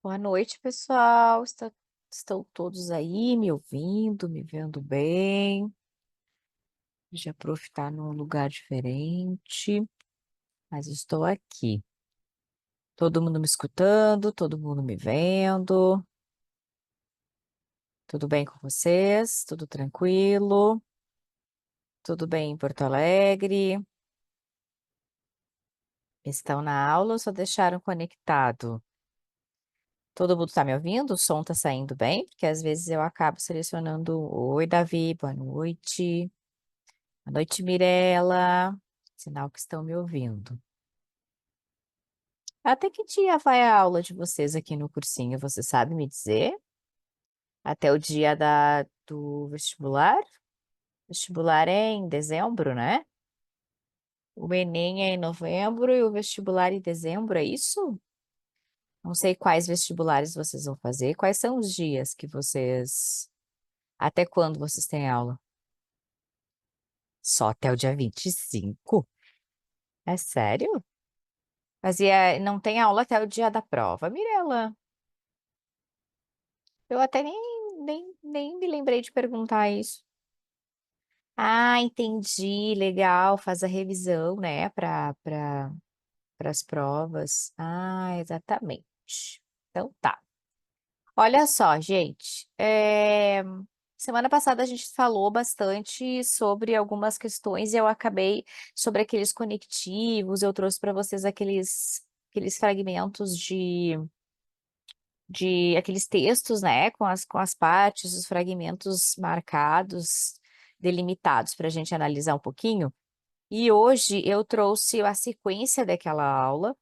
Boa noite, pessoal. Estão todos aí me ouvindo, me vendo bem? Já prof está num lugar diferente, mas estou aqui. Todo mundo me escutando, todo mundo me vendo. Tudo bem com vocês? Tudo tranquilo? Tudo bem em Porto Alegre? Estão na aula ou só deixaram conectado? Todo mundo está me ouvindo? O som está saindo bem? Porque às vezes eu acabo selecionando. Oi, Davi, boa noite. Boa noite, Mirela. Sinal que estão me ouvindo. Até que dia vai a aula de vocês aqui no cursinho? Você sabe me dizer? Até o dia do vestibular? Vestibular é em dezembro, né? O Enem é em novembro e o vestibular em dezembro, é isso? Não sei quais vestibulares vocês vão fazer. Quais são os dias que vocês. Até quando vocês têm aula? Só até o dia 25? É sério? Mas não tem aula até o dia da prova, Mirela? Eu até nem me lembrei de perguntar isso. Ah, entendi. Legal. Faz a revisão, né, para as provas. Ah, exatamente. Então tá. Olha só, gente. Semana passada a gente falou bastante sobre algumas questões e eu acabei sobre aqueles conectivos. Eu trouxe para vocês aqueles fragmentos de aqueles textos, né, com as partes, os fragmentos marcados, delimitados para a gente analisar um pouquinho. E hoje eu trouxe a sequência daquela aula,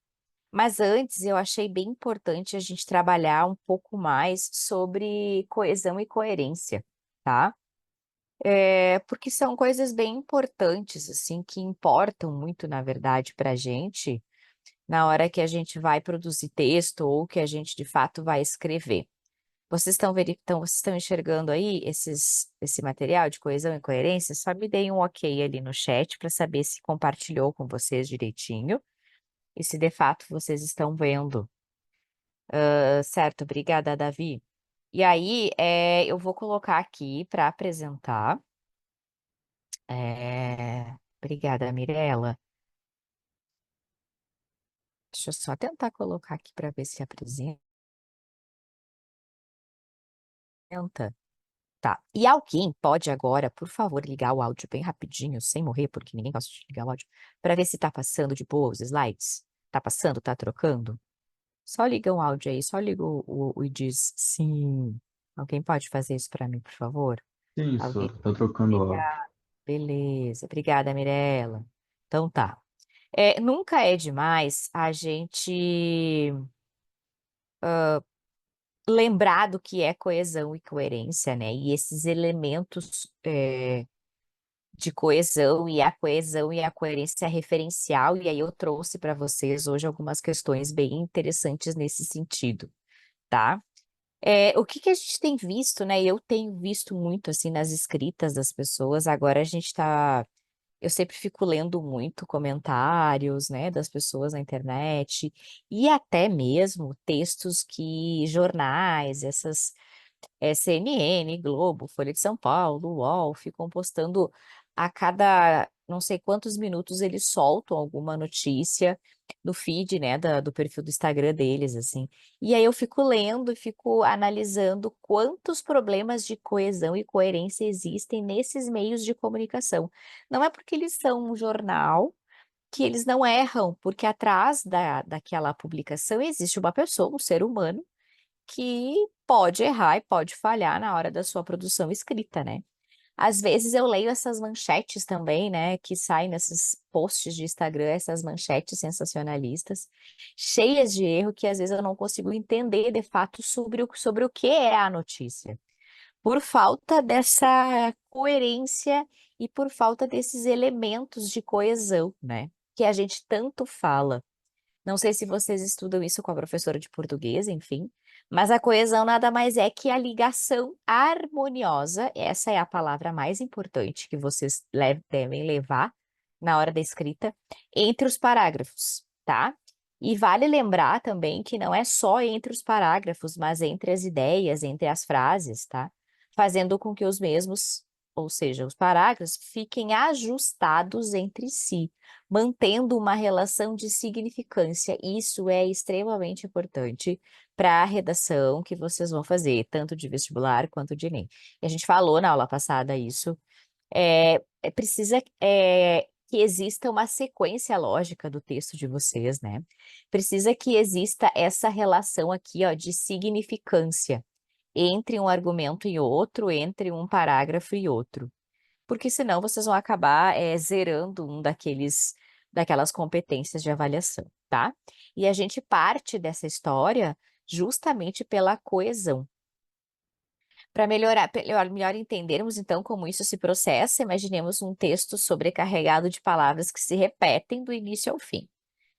mas antes eu achei bem importante a gente trabalhar um pouco mais sobre coesão e coerência, tá? Porque são coisas bem importantes, assim, que importam muito, na verdade, para a gente na hora que a gente vai produzir texto ou que a gente de fato vai escrever. Vocês estão enxergando aí esse material de coesão e coerência? Só me deem um ok ali no chat para saber se compartilhou com vocês direitinho e se de fato vocês estão vendo. Certo, obrigada, Davi. E aí, eu vou colocar aqui para apresentar. Obrigada, Mirella. Deixa eu só tentar colocar aqui para ver se apresenta. Tá. E alguém pode agora, por favor, ligar o áudio bem rapidinho, sem morrer, porque ninguém gosta de ligar o áudio, para ver se tá passando de boa os slides? Tá passando? Tá trocando? Só liga o áudio aí, só liga e diz sim. Alguém pode fazer isso para mim, por favor? Isso, Alguém? tá trocando o áudio. Beleza. Obrigada, Mirella. Então tá. Nunca é demais a gente lembrar do que é coesão e coerência, né? E esses elementos de coesão e a coerência referencial, e aí eu trouxe para vocês hoje algumas questões bem interessantes nesse sentido, tá? O que que a gente tem visto, né? Eu tenho visto muito assim nas escritas das pessoas, agora a gente tá. Eu sempre fico lendo muito comentários, né, das pessoas na internet, e até mesmo textos que jornais, CNN, Globo, Folha de São Paulo, UOL, ficam postando a cada não sei quantos minutos eles soltam alguma notícia no feed, né, do perfil do Instagram deles, assim. E aí eu fico lendo e fico analisando quantos problemas de coesão e coerência existem nesses meios de comunicação. Não é porque eles são um jornal que eles não erram, porque atrás daquela publicação existe uma pessoa, um ser humano, que pode errar e pode falhar na hora da sua produção escrita, né? Às vezes eu leio essas manchetes também, né, que saem nesses posts de Instagram, essas manchetes sensacionalistas, cheias de erro que às vezes eu não consigo entender de fato sobre o que é a notícia, por falta dessa coerência e por falta desses elementos de coesão, né, que a gente tanto fala. Não sei se vocês estudam isso com a professora de português, enfim, mas a coesão nada mais é que a ligação harmoniosa, essa é a palavra mais importante que vocês devem levar na hora da escrita, entre os parágrafos, tá? E vale lembrar também que não é só entre os parágrafos, mas entre as ideias, entre as frases, tá? Fazendo com que os mesmos, ou seja, os parágrafos, fiquem ajustados entre si, mantendo uma relação de significância. Isso é extremamente importante para a redação que vocês vão fazer, tanto de vestibular quanto de Enem. E a gente falou na aula passada isso. Precisa que exista uma sequência lógica do texto de vocês, né? Precisa que exista essa relação aqui, ó, de significância entre um argumento e outro, entre um parágrafo e outro. Porque senão vocês vão acabar zerando daquelas competências de avaliação, tá? E a gente parte dessa história justamente pela coesão. Para melhor entendermos então como isso se processa, imaginemos um texto sobrecarregado de palavras que se repetem do início ao fim.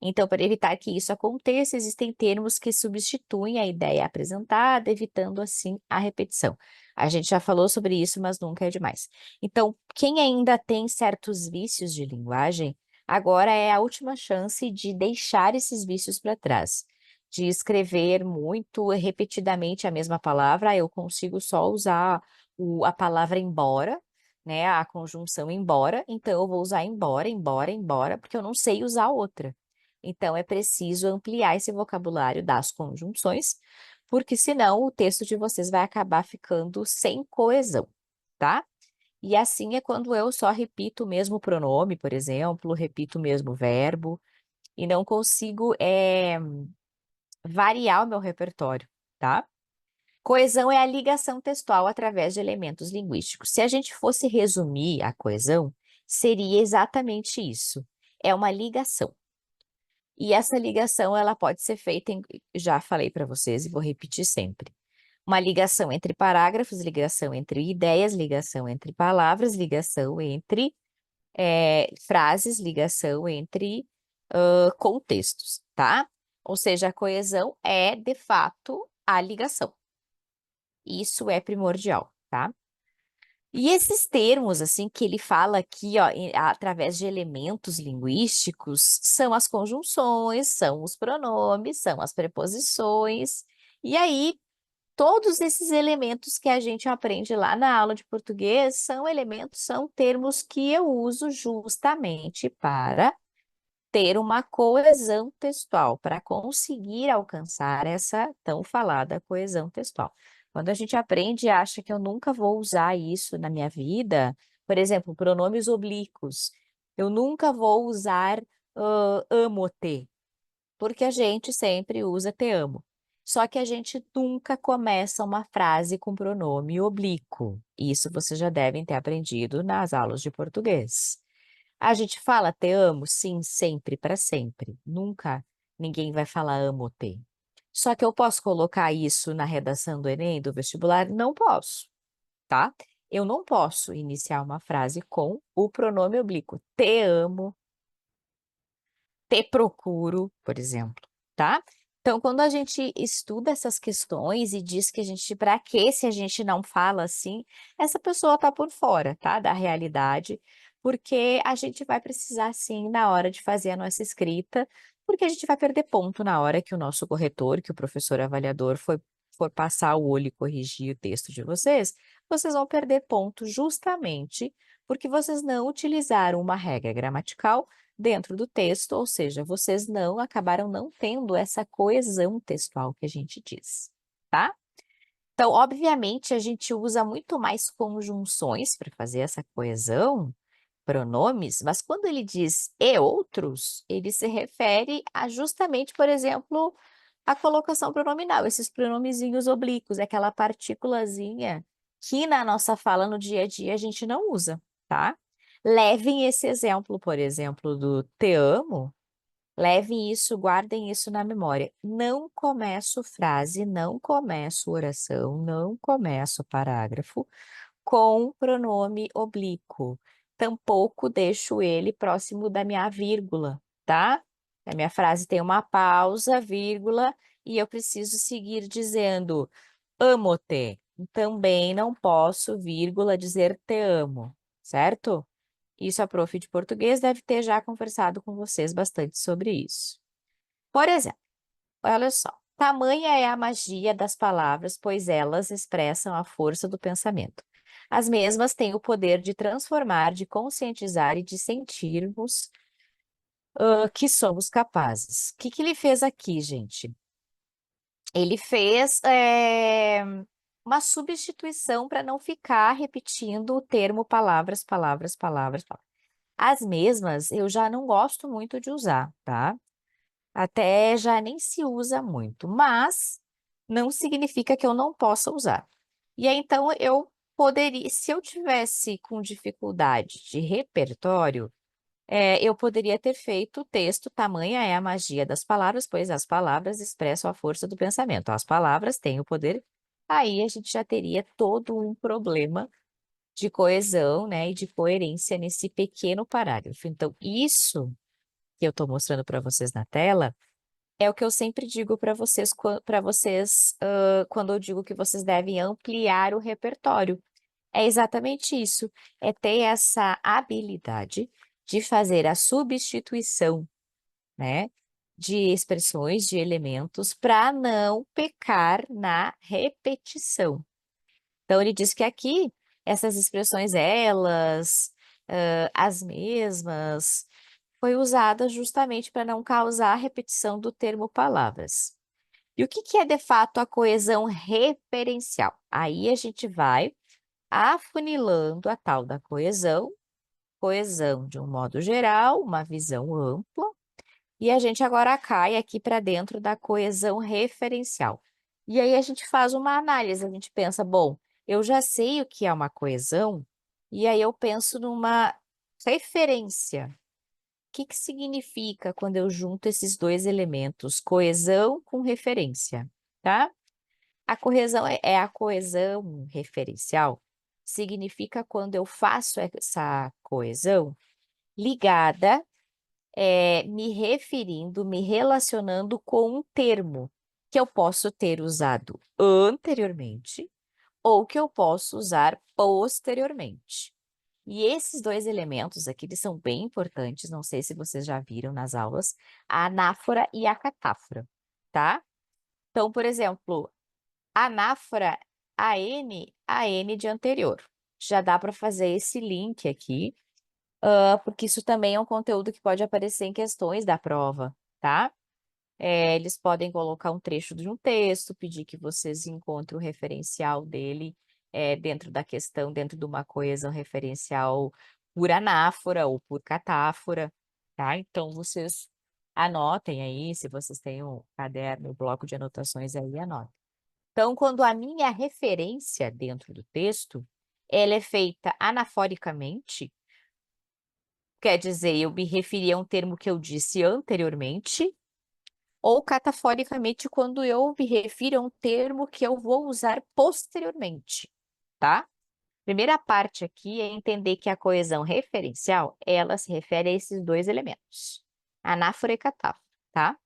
Então, para evitar que isso aconteça, existem termos que substituem a ideia apresentada, evitando assim a repetição. A gente já falou sobre isso, mas nunca é demais. Então, quem ainda tem certos vícios de linguagem, agora é a última chance de deixar esses vícios para trás, de escrever muito repetidamente a mesma palavra. Eu consigo só usar a palavra embora, né? A conjunção embora, então eu vou usar embora, embora, embora, porque eu não sei usar outra. Então é preciso ampliar esse vocabulário das conjunções, porque senão o texto de vocês vai acabar ficando sem coesão, tá? E assim é quando eu só repito o mesmo pronome, por exemplo, repito o mesmo verbo, e não consigo variar o meu repertório, tá? Coesão é a ligação textual através de elementos linguísticos. Se a gente fosse resumir a coesão, seria exatamente isso. É uma ligação. E essa ligação, ela pode ser feita, já falei para vocês e vou repetir sempre. Uma ligação entre parágrafos, ligação entre ideias, ligação entre palavras, ligação entre frases, ligação entre contextos, tá? Ou seja, a coesão é, de fato, a ligação. Isso é primordial, tá? E esses termos, assim, que ele fala aqui, ó, através de elementos linguísticos, são as conjunções, são os pronomes, são as preposições. E aí, todos esses elementos que a gente aprende lá na aula de português são elementos, são termos que eu uso justamente para ter uma coesão textual, para conseguir alcançar essa tão falada coesão textual. Quando a gente aprende e acha que eu nunca vou usar isso na minha vida, por exemplo, pronomes oblíquos, eu nunca vou usar amo-te, porque a gente sempre usa te amo. Só que a gente nunca começa uma frase com pronome oblíquo. Isso vocês já devem ter aprendido nas aulas de português. A gente fala te amo, sim, sempre, para sempre. Nunca ninguém vai falar amo-te. Só que eu posso colocar isso na redação do Enem, do vestibular? Não posso, tá? Eu não posso iniciar uma frase com o pronome oblíquo. Te amo, te procuro, por exemplo, tá? Então, quando a gente estuda essas questões e diz que a gente, para que se a gente não fala assim, essa pessoa tá por fora, tá? Da realidade, porque a gente vai precisar, sim, na hora de fazer a nossa escrita, porque a gente vai perder ponto na hora que o nosso corretor, que o professor avaliador for passar o olho e corrigir o texto de vocês vão perder ponto justamente porque vocês não utilizaram uma regra gramatical dentro do texto, ou seja, vocês não acabaram não tendo essa coesão textual que a gente diz, tá? Então, obviamente, a gente usa muito mais conjunções para fazer essa coesão, pronomes, mas quando ele diz e outros, ele se refere a justamente, por exemplo, a colocação pronominal, esses pronomezinhos oblíquos, aquela partículazinha que na nossa fala no dia a dia a gente não usa, tá? Levem esse exemplo, por exemplo, do te amo, levem isso, guardem isso na memória. Não começo frase, não começo oração, não começo parágrafo com pronome oblíquo. Tampouco deixo ele próximo da minha vírgula, tá? A minha frase tem uma pausa, vírgula, e eu preciso seguir dizendo amo-te. Também não posso, vírgula, dizer te amo, certo? Isso a prof de português deve ter já conversado com vocês bastante sobre isso. Por exemplo, olha só. Tamanha é a magia das palavras, pois elas expressam a força do pensamento. As mesmas têm o poder de transformar, de conscientizar e de sentirmos que somos capazes. O que que ele fez aqui, gente? Ele fez uma substituição para não ficar repetindo o termo palavras, palavras, palavras, palavras. As mesmas eu já não gosto muito de usar, tá? Até já nem se usa muito, mas não significa que eu não possa usar. E aí, então, eu poderia, se eu tivesse com dificuldade de repertório, eu poderia ter feito o texto Tamanha é a magia das palavras, pois as palavras expressam a força do pensamento. As palavras têm o poder. Aí a gente já teria todo um problema de coesão, né, e de coerência nesse pequeno parágrafo. Então, isso que eu estou mostrando para vocês na tela é o que eu sempre digo para vocês, quando eu digo que vocês devem ampliar o repertório. É exatamente isso, é ter essa habilidade de fazer a substituição, né, de expressões, de elementos, para não pecar na repetição. Então, ele diz que aqui, essas expressões, elas, as mesmas, foi usada justamente para não causar a repetição do termo palavras. E o que que é, de fato, a coesão referencial? Aí a gente vai afunilando a tal da coesão, coesão de um modo geral, uma visão ampla, e a gente agora cai aqui para dentro da coesão referencial. E aí a gente faz uma análise, a gente pensa, bom, eu já sei o que é uma coesão, e aí eu penso numa referência. O que que significa quando eu junto esses dois elementos, coesão com referência, tá? A correção é a coesão referencial, significa quando eu faço essa coesão ligada, me referindo, me relacionando com um termo que eu posso ter usado anteriormente ou que eu posso usar posteriormente. E esses dois elementos aqui, eles são bem importantes, não sei se vocês já viram nas aulas, a anáfora e a catáfora, tá? Então, por exemplo, anáfora, a N de anterior. Já dá para fazer esse link aqui, porque isso também é um conteúdo que pode aparecer em questões da prova, tá? Eles podem colocar um trecho de um texto, pedir que vocês encontrem o referencial dele dentro da questão, dentro de uma coesão referencial por anáfora ou por catáfora, tá? Então, vocês anotem aí, se vocês têm um caderno, um bloco de anotações aí, anotem. Então, quando a minha referência dentro do texto, ela é feita anaforicamente, quer dizer, eu me referi a um termo que eu disse anteriormente, ou cataforicamente, quando eu me refiro a um termo que eu vou usar posteriormente, tá? Primeira parte aqui é entender que a coesão referencial, ela se refere a esses dois elementos, anáfora e catáfora, tá?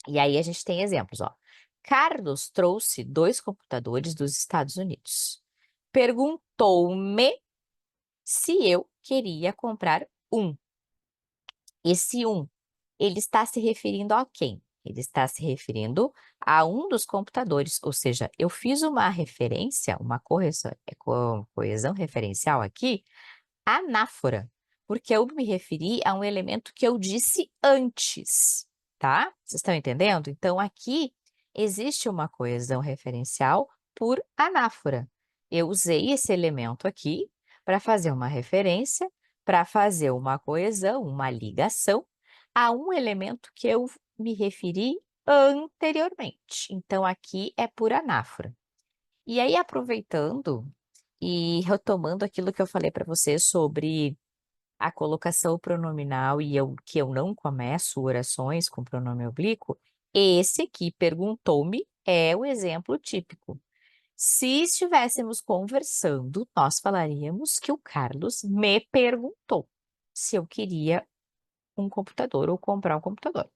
E aí a gente tem exemplos, ó. Carlos trouxe 2 computadores dos Estados Unidos. Perguntou-me se eu queria comprar um. Esse um, ele está se referindo a quem? Ele está se referindo a um dos computadores, ou seja, eu fiz uma referência, uma correção, coesão referencial aqui, anáfora, porque eu me referi a um elemento que eu disse antes, tá? Vocês estão entendendo? Então, aqui existe uma coesão referencial por anáfora. Eu usei esse elemento aqui para fazer uma referência, para fazer uma coesão, uma ligação a um elemento que eu me referi anteriormente. Então, aqui é por anáfora. E aí, aproveitando e retomando aquilo que eu falei para você sobre a colocação pronominal e que eu não começo orações com pronome oblíquo, esse aqui perguntou-me é o exemplo típico. Se estivéssemos conversando, nós falaríamos que o Carlos me perguntou se eu queria um computador ou comprar um computador,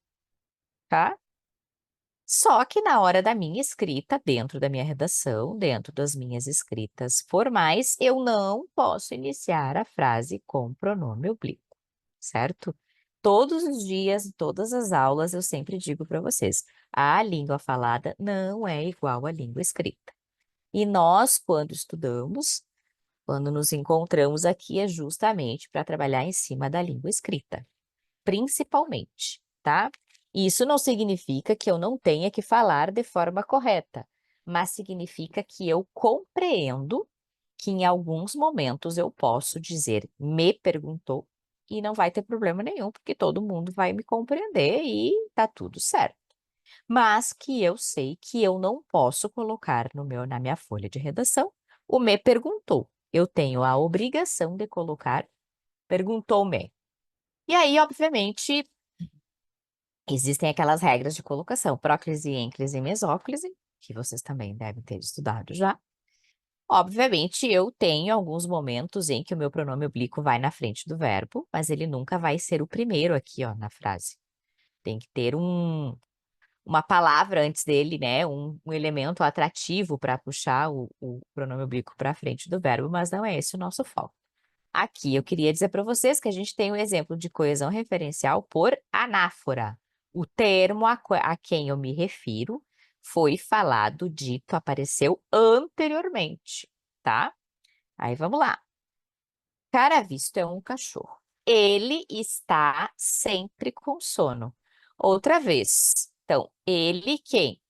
tá? Só que na hora da minha escrita, dentro da minha redação, dentro das minhas escritas formais, eu não posso iniciar a frase com pronome oblíquo, certo? todos os dias, em todas as aulas, eu sempre digo para vocês, a língua falada não é igual à língua escrita. E nós, quando estudamos, quando nos encontramos aqui, é justamente para trabalhar em cima da língua escrita, principalmente, tá? Isso não significa que eu não tenha que falar de forma correta, mas significa que eu compreendo que em alguns momentos eu posso dizer me perguntou e não vai ter problema nenhum, porque todo mundo vai me compreender e tá tudo certo. Mas que eu sei que eu não posso colocar na minha folha de redação o me perguntou. Eu tenho a obrigação de colocar perguntou-me. E aí, obviamente, existem aquelas regras de colocação, próclise, ênclise e mesóclise, que vocês também devem ter estudado já. Obviamente, eu tenho alguns momentos em que o meu pronome oblíquo vai na frente do verbo, mas ele nunca vai ser o primeiro aqui, ó, na frase. Tem que ter uma palavra antes dele, né? Um elemento atrativo para puxar o pronome oblíquo para frente do verbo, mas não é esse o nosso foco. Aqui eu queria dizer para vocês que a gente tem um exemplo de coesão referencial por anáfora. O termo a quem eu me refiro foi falado, dito, apareceu anteriormente, tá? Aí vamos lá. Cara visto é um cachorro. Ele está sempre com sono. Outra vez. Então, ele quem?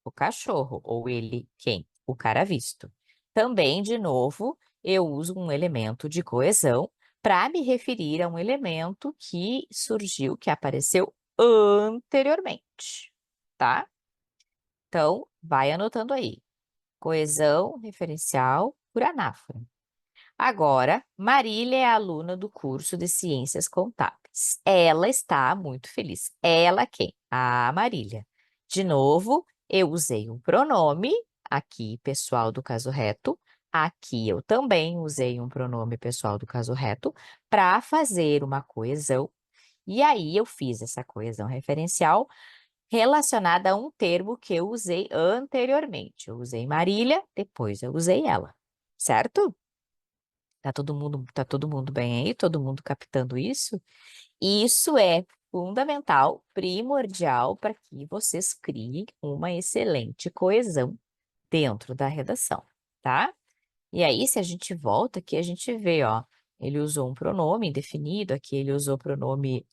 O cachorro. Ou ele quem? O cara visto. Também, de novo, eu uso um elemento de coesão para me referir a um elemento que surgiu, que apareceu anteriormente, tá? Então, vai anotando aí. Coesão referencial por anáfora. Agora, Marília é aluna do curso de Ciências Contábeis. Ela está muito feliz. Ela quem? A Marília. De novo, eu usei um pronome, aqui pessoal do caso reto. Aqui eu também usei um pronome pessoal do caso reto para fazer uma coesão. E aí eu fiz essa coesão referencial relacionada a um termo que eu usei anteriormente. Eu usei Marília, depois eu usei ela, certo? Tá todo mundo bem aí? Todo mundo captando isso? Isso é fundamental, primordial para que vocês criem uma excelente coesão dentro da redação, tá? E aí, se a gente volta aqui, a gente vê, ó, ele usou um pronome indefinido, aqui ele usou pronome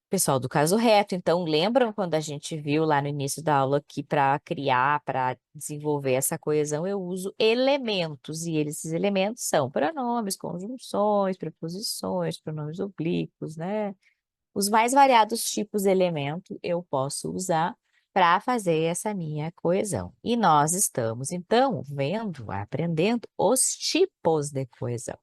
pessoal do caso reto, então lembram quando a gente viu lá no início da aula que para criar, para desenvolver essa coesão, eu uso elementos, e esses elementos são pronomes, conjunções, preposições, pronomes oblíquos, né? Os mais variados tipos de elemento eu posso usar para fazer essa minha coesão. E nós estamos, então, vendo, aprendendo os tipos de coesão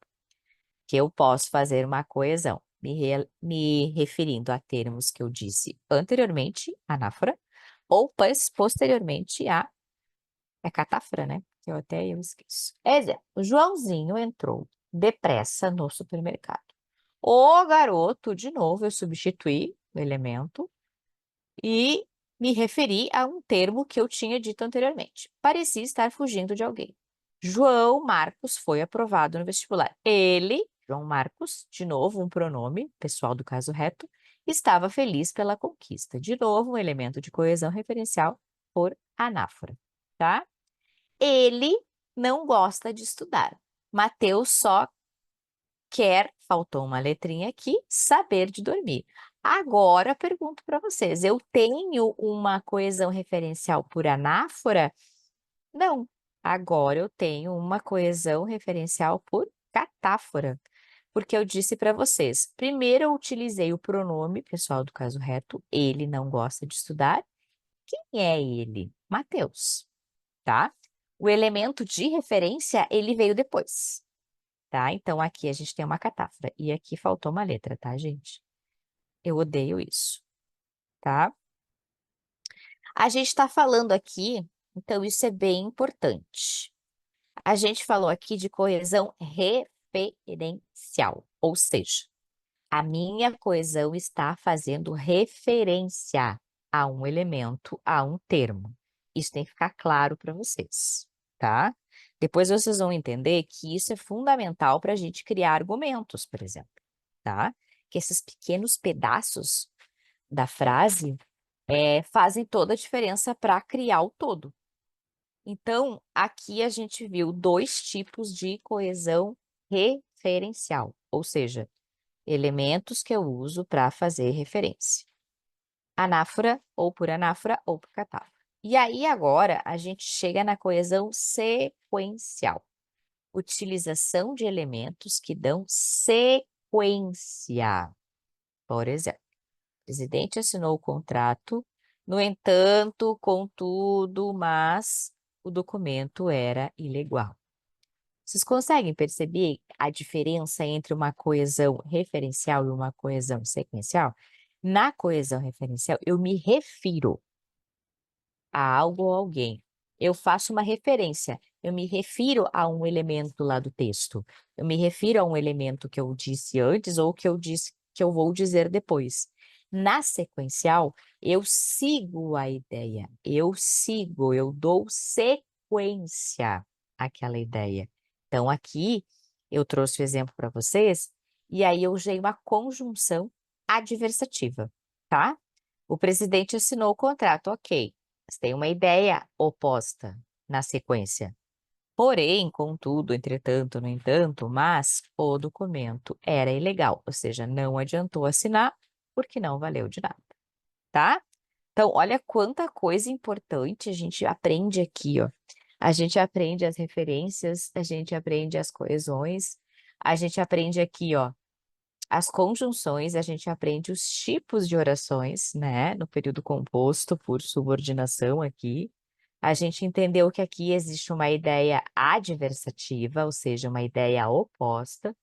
que eu posso fazer uma coesão, me referindo a termos que eu disse anteriormente, anáfora, ou posteriormente a catáfora, né? Que eu esqueço. Exemplo, o Joãozinho entrou depressa no supermercado. O garoto, de novo, eu substituí o elemento e me referi a um termo que eu tinha dito anteriormente. Parecia estar fugindo de alguém. João Marcos foi aprovado no vestibular. Ele, João Marcos, de novo um pronome, pessoal do caso reto, estava feliz pela conquista. De novo, um elemento de coesão referencial por anáfora, tá? Ele não gosta de estudar. Mateus só quer, faltou uma letrinha aqui, saber de dormir. Agora, pergunto para vocês, eu tenho uma coesão referencial por anáfora? Não. Agora eu tenho uma coesão referencial por catáfora, porque eu disse para vocês, primeiro eu utilizei o pronome pessoal do caso reto, ele não gosta de estudar. Quem é ele? Mateus, tá? O elemento de referência, ele veio depois, tá? Então aqui a gente tem uma catáfora e aqui faltou uma letra, tá, gente? Eu odeio isso, tá? A gente está falando aqui, então isso é bem importante. A gente falou aqui de coesão referencial, ou seja, a minha coesão está fazendo referência a um elemento, a um termo. Isso tem que ficar claro para vocês, tá? Depois vocês vão entender que isso é fundamental para a gente criar argumentos, por exemplo, tá? que esses pequenos pedaços da frase fazem toda a diferença para criar o todo. Então, aqui a gente viu 2 tipos de coesão referencial, ou seja, elementos que eu uso para fazer referência. Anáfora, ou por anáfora, ou por catáfora. E aí, agora, a gente chega na coesão sequencial. Utilização de elementos que dão sequência. Por exemplo, o presidente assinou o contrato, no entanto, contudo, mas o documento era ilegal. Vocês conseguem perceber a diferença entre uma coesão referencial e uma coesão sequencial? Na coesão referencial, eu me refiro a algo ou alguém. Eu faço uma referência, eu me refiro a um elemento lá do texto. Eu me refiro a um elemento que eu disse antes ou que eu disse que eu vou dizer depois. Na sequencial, eu sigo a ideia, eu dou sequência àquela ideia. Então, aqui eu trouxe o exemplo para vocês, e aí eu usei uma conjunção adversativa, tá? O presidente assinou o contrato, ok. Você tem uma ideia oposta na sequência. Porém, contudo, entretanto, no entanto, mas o documento era ilegal, ou seja, não adiantou assinar porque não valeu de nada, tá? Então, olha quanta coisa importante a gente aprende aqui, ó. A gente aprende as referências, a gente aprende as coesões, a gente aprende aqui, ó, as conjunções, a gente aprende os tipos de orações, né, no período composto por subordinação aqui. A gente entendeu que aqui existe uma ideia adversativa, ou seja, uma ideia oposta.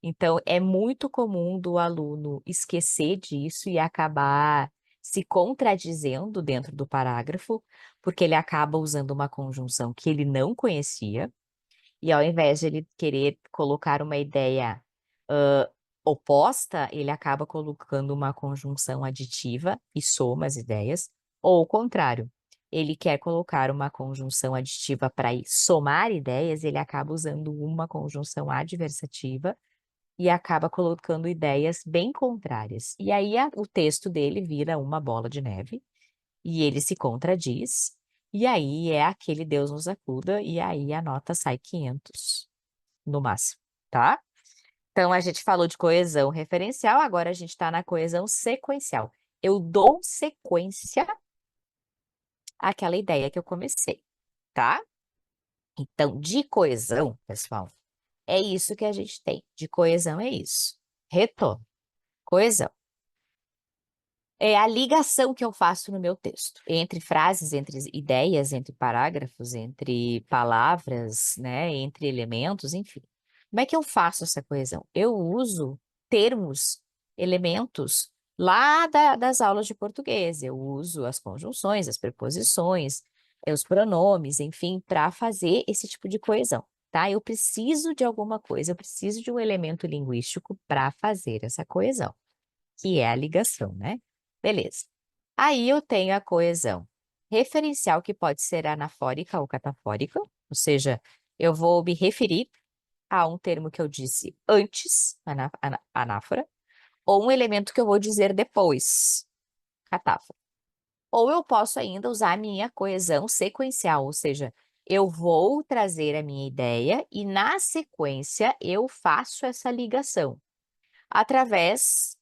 Então, é muito comum do aluno esquecer disso e acabar se contradizendo dentro do parágrafo, porque ele acaba usando uma conjunção que ele não conhecia, e ao invés de ele querer colocar uma ideia oposta, ele acaba colocando uma conjunção aditiva e soma as ideias, ou o contrário, ele quer colocar uma conjunção aditiva para somar ideias, ele acaba usando uma conjunção adversativa e acaba colocando ideias bem contrárias. E aí o texto dele vira uma bola de neve, e ele se contradiz, e aí é aquele Deus nos acuda, e aí a nota sai 500 no máximo, tá? Então, a gente falou de coesão referencial, agora a gente está na coesão sequencial. Eu dou sequência àquela ideia que eu comecei, tá? Então, de coesão, pessoal, é isso que a gente tem. De coesão é isso. Retorno. Coesão. É a ligação que eu faço no meu texto, entre frases, entre ideias, entre parágrafos, entre palavras, né, entre elementos, enfim. Como é que eu faço essa coesão? Eu uso termos, elementos lá das aulas de português. Eu uso as conjunções, as preposições, os pronomes, enfim, para fazer esse tipo de coesão, tá? Eu preciso de alguma coisa, eu preciso de um elemento linguístico para fazer essa coesão, que é a ligação, né? Beleza. Aí eu tenho a coesão referencial, que pode ser anafórica ou catafórica, ou seja, eu vou me referir a um termo que eu disse antes, anáfora, ou um elemento que eu vou dizer depois, catáfora. Ou eu posso ainda usar a minha coesão sequencial, ou seja, eu vou trazer a minha ideia e na sequência eu faço essa ligação através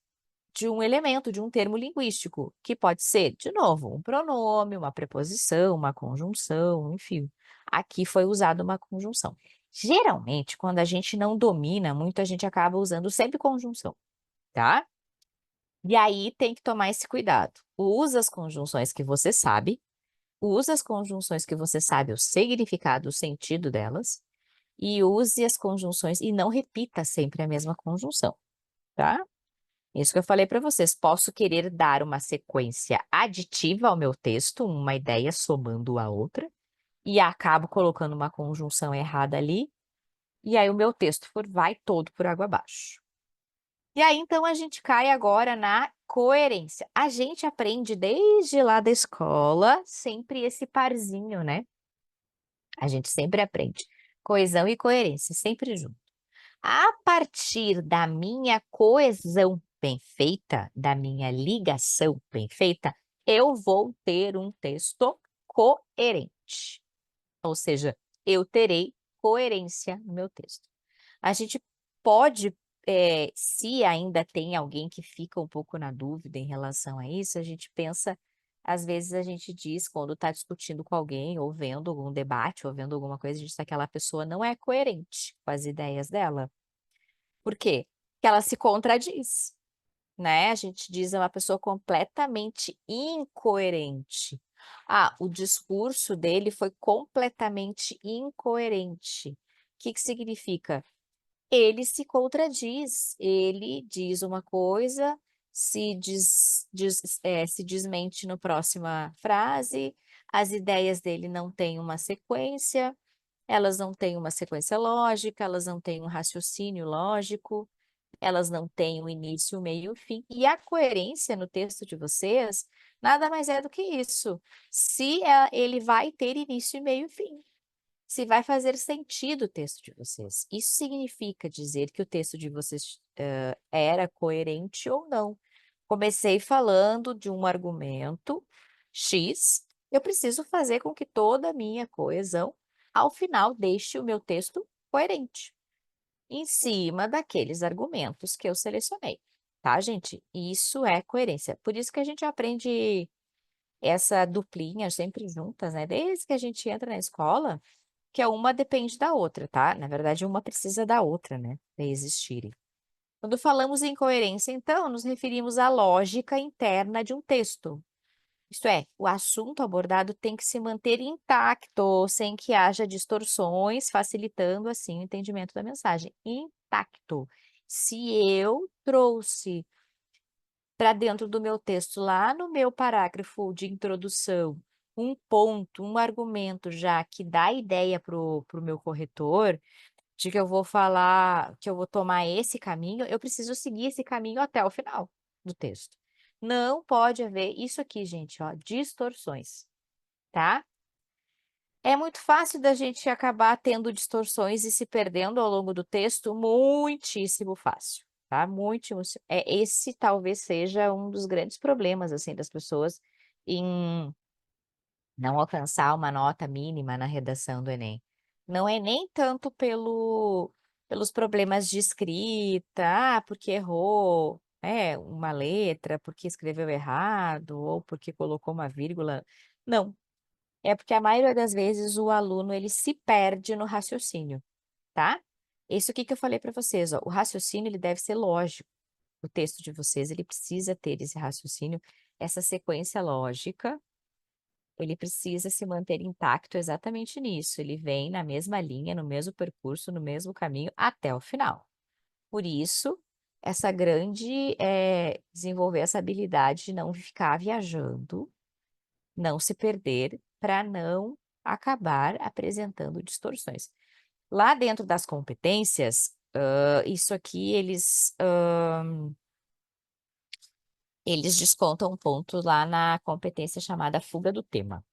de um elemento, de um termo linguístico, que pode ser, de novo, um pronome, uma preposição, uma conjunção, enfim. Aqui foi usada uma conjunção. Geralmente, quando a gente não domina muito, a gente acaba usando sempre conjunção, tá? E aí tem que tomar esse cuidado. Usa as conjunções que você sabe, usa as conjunções que você sabe o significado, o sentido delas, e use as conjunções e não repita sempre a mesma conjunção, tá? Isso que eu falei para vocês. Posso querer dar uma sequência aditiva ao meu texto, uma ideia somando a outra, e acabo colocando uma conjunção errada ali, e aí o meu texto vai todo por água abaixo. E aí, então, a gente cai agora na coerência. A gente aprende desde lá da escola sempre esse parzinho, né? A gente sempre aprende. Coesão e coerência, sempre junto. A partir da minha coesão bem feita, da minha ligação bem feita, eu vou ter um texto coerente. Ou seja, eu terei coerência no meu texto. A gente pode, se ainda tem alguém que fica um pouco na dúvida em relação a isso, a gente pensa, às vezes a gente diz quando está discutindo com alguém, ou vendo algum debate, ou vendo alguma coisa, a gente diz que aquela pessoa não é coerente com as ideias dela. Por quê? Porque ela se contradiz, né? A gente diz é uma pessoa completamente incoerente. Ah, o discurso dele foi completamente incoerente. O que que significa? Ele se contradiz, ele diz uma coisa, se desmente na próxima frase, as ideias dele não têm uma sequência, elas não têm uma sequência lógica, elas não têm um raciocínio lógico, elas não têm um início, meio e fim. E a coerência no texto de vocês nada mais é do que isso. Se ele vai ter início, meio e fim. Se vai fazer sentido o texto de vocês. Isso significa dizer que o texto de vocês, era coerente ou não. Comecei falando de um argumento X, eu preciso fazer com que toda a minha coesão, ao final, deixe o meu texto coerente, em cima daqueles argumentos que eu selecionei, tá, gente? Isso é coerência. Por isso que a gente aprende essa duplinha sempre juntas, né? Desde que a gente entra na escola, que é uma depende da outra, tá? Na verdade, uma precisa da outra, né, para existirem. Quando falamos em coerência, então, nos referimos à lógica interna de um texto. Isto é, o assunto abordado tem que se manter intacto, sem que haja distorções, facilitando assim o entendimento da mensagem. Intacto. Se eu trouxe para dentro do meu texto, lá no meu parágrafo de introdução, um ponto, um argumento já que dá ideia para o meu corretor, de que eu vou falar, que eu vou tomar esse caminho, eu preciso seguir esse caminho até o final do texto. Não pode haver isso aqui, gente, ó, distorções, tá? É muito fácil da gente acabar tendo distorções e se perdendo ao longo do texto, muitíssimo fácil, tá? Esse talvez seja um dos grandes problemas, assim, das pessoas em não alcançar uma nota mínima na redação do Enem. Não é nem tanto pelos problemas de escrita, porque errou, uma letra, porque escreveu errado, ou porque colocou uma vírgula. Não, é porque a maioria das vezes o aluno ele se perde no raciocínio, tá? Isso aqui que eu falei para vocês, ó, o raciocínio ele deve ser lógico. O texto de vocês ele precisa ter esse raciocínio, essa sequência lógica, ele precisa se manter intacto exatamente nisso. Ele vem na mesma linha, no mesmo percurso, no mesmo caminho até o final. Por isso, essa grande desenvolver essa habilidade de não ficar viajando, não se perder, para não acabar apresentando distorções. Lá dentro das competências, isso aqui eles descontam um ponto lá na competência chamada fuga do tema,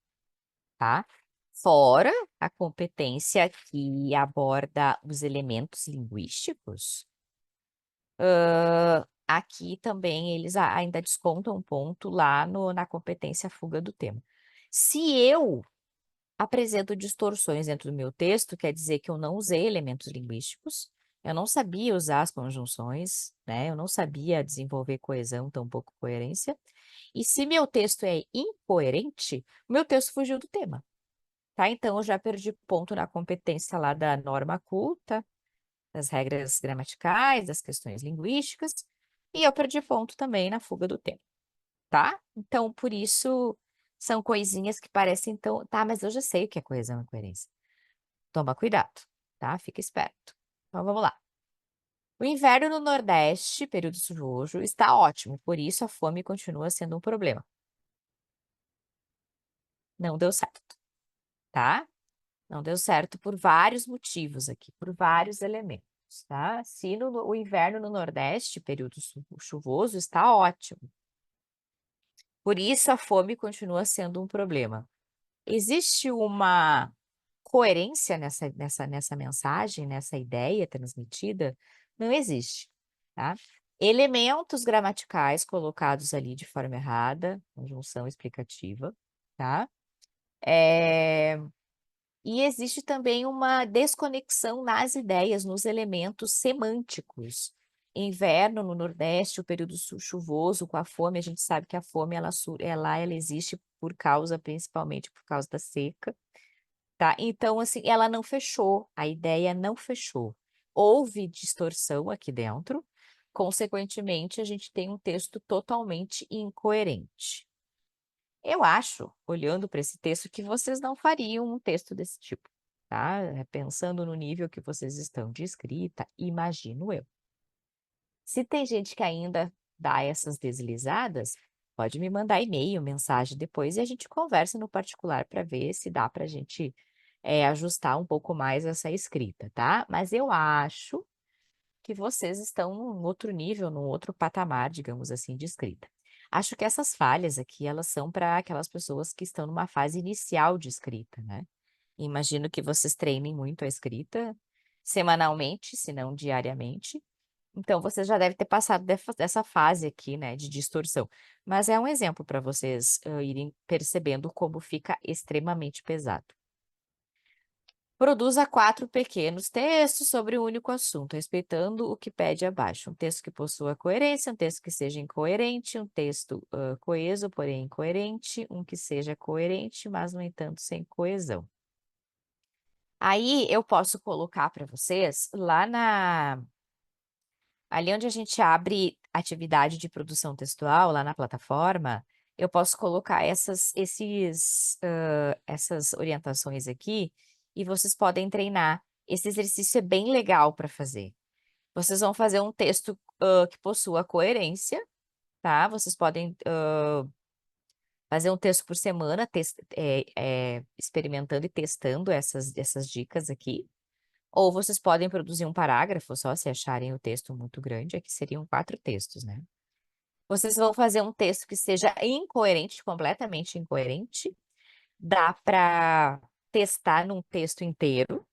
tá? Fora a competência que aborda os elementos linguísticos, aqui também eles ainda descontam um ponto lá na competência fuga do tema. Se eu apresento distorções dentro do meu texto, quer dizer que eu não usei elementos linguísticos, eu não sabia usar as conjunções, né? Eu não sabia desenvolver coesão, tampouco coerência. E se meu texto é incoerente, o meu texto fugiu do tema, tá? Então, eu já perdi ponto na competência lá da norma culta, das regras gramaticais, das questões linguísticas, e eu perdi ponto também na fuga do tema, tá? Então, por isso, são coisinhas que parecem tão... Tá, mas eu já sei o que é coesão e coerência. Toma cuidado, tá? Fica esperto. Então, vamos lá. O inverno no Nordeste, período chuvoso, está ótimo, por isso a fome continua sendo um problema. Não deu certo, tá? Não deu certo por vários motivos aqui, por vários elementos, tá? Se o inverno no Nordeste, período chuvoso, está ótimo. Por isso a fome continua sendo um problema. Existe uma coerência nessa mensagem, nessa ideia transmitida? Não existe, tá? elementos gramaticais colocados ali de forma errada, conjunção explicativa, tá? E existe também uma desconexão nas ideias, nos elementos semânticos. Inverno no Nordeste, o período chuvoso, com a fome, a gente sabe que a fome ela existe principalmente por causa da seca, tá? Então, assim, ela não fechou, a ideia não fechou. Houve distorção aqui dentro, consequentemente, a gente tem um texto totalmente incoerente. Eu acho, olhando para esse texto, que vocês não fariam um texto desse tipo, tá? Pensando no nível que vocês estão de escrita, imagino eu. Se tem gente que ainda dá essas deslizadas, pode me mandar e-mail, mensagem depois e a gente conversa no particular para ver se dá para a gente ajustar um pouco mais essa escrita, tá? Mas eu acho que vocês estão num outro nível, num outro patamar, digamos assim, de escrita. Acho que essas falhas aqui, elas são para aquelas pessoas que estão numa fase inicial de escrita, né? Imagino que vocês treinem muito a escrita semanalmente, se não diariamente. Então, você já deve ter passado dessa fase aqui, né, de distorção. Mas é um exemplo para vocês irem percebendo como fica extremamente pesado. Produza 4 pequenos textos sobre um único assunto, respeitando o que pede abaixo. Um texto que possua coerência, um texto que seja incoerente, um texto coeso, porém incoerente, um que seja coerente, mas, no entanto, sem coesão. Aí eu posso colocar para vocês ali onde a gente abre atividade de produção textual, lá na plataforma, eu posso colocar essas orientações aqui e vocês podem treinar. Esse exercício é bem legal para fazer. Vocês vão fazer um texto que possua coerência, tá? Vocês podem fazer um texto por semana, experimentando e testando essas dicas aqui. Ou vocês podem produzir um parágrafo só, se acharem o texto muito grande, aqui seriam 4 textos, né? Vocês vão fazer um texto que seja incoerente, completamente incoerente. Dá para testar num texto inteiro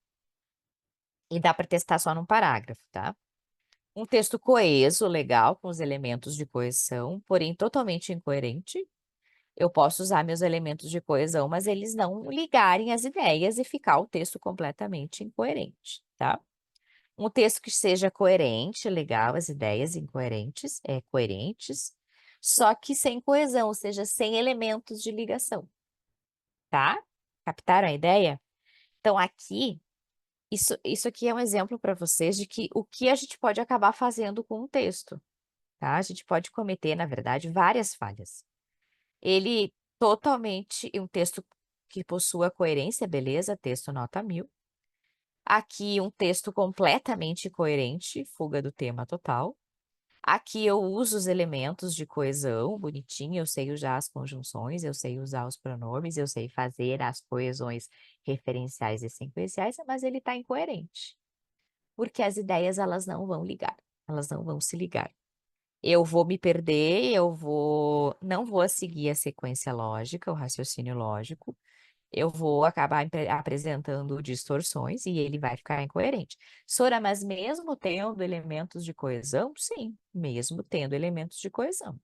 e dá para testar só num parágrafo, tá? Um texto coeso, legal, com os elementos de coesão, porém totalmente incoerente. Eu posso usar meus elementos de coesão, mas eles não ligarem as ideias e ficar o texto completamente incoerente, tá? Um texto que seja coerente, legal, as ideias coerentes, só que sem coesão, ou seja, sem elementos de ligação, tá? Captaram a ideia? Então, aqui, isso aqui é um exemplo para vocês de que o que a gente pode acabar fazendo com um texto, tá? A gente pode cometer, na verdade, várias falhas. Um texto que possua coerência, beleza, texto nota 1000. Aqui um texto completamente incoerente, fuga do tema total. Aqui eu uso os elementos de coesão, bonitinho, eu sei usar as conjunções, eu sei usar os pronomes, eu sei fazer as coesões referenciais e sequenciais, mas ele está incoerente, porque as ideias elas não vão ligar, elas não vão se ligar. Eu vou me perder, não vou seguir a sequência lógica, o raciocínio lógico, eu vou acabar apresentando distorções e ele vai ficar incoerente. Sora, mas mesmo tendo elementos de coesão? Sim, mesmo tendo elementos de coesão.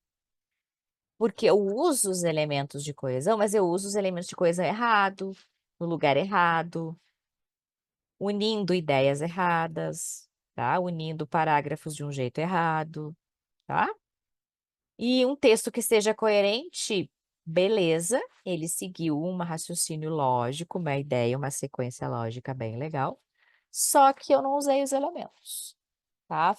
Porque eu uso os elementos de coesão, mas eu uso os elementos de coesão errado, no lugar errado, unindo ideias erradas, tá? Unindo parágrafos de um jeito errado, tá? E um texto que seja coerente, beleza, ele seguiu um raciocínio lógico, uma ideia, uma sequência lógica bem legal, só que eu não usei os elementos, tá?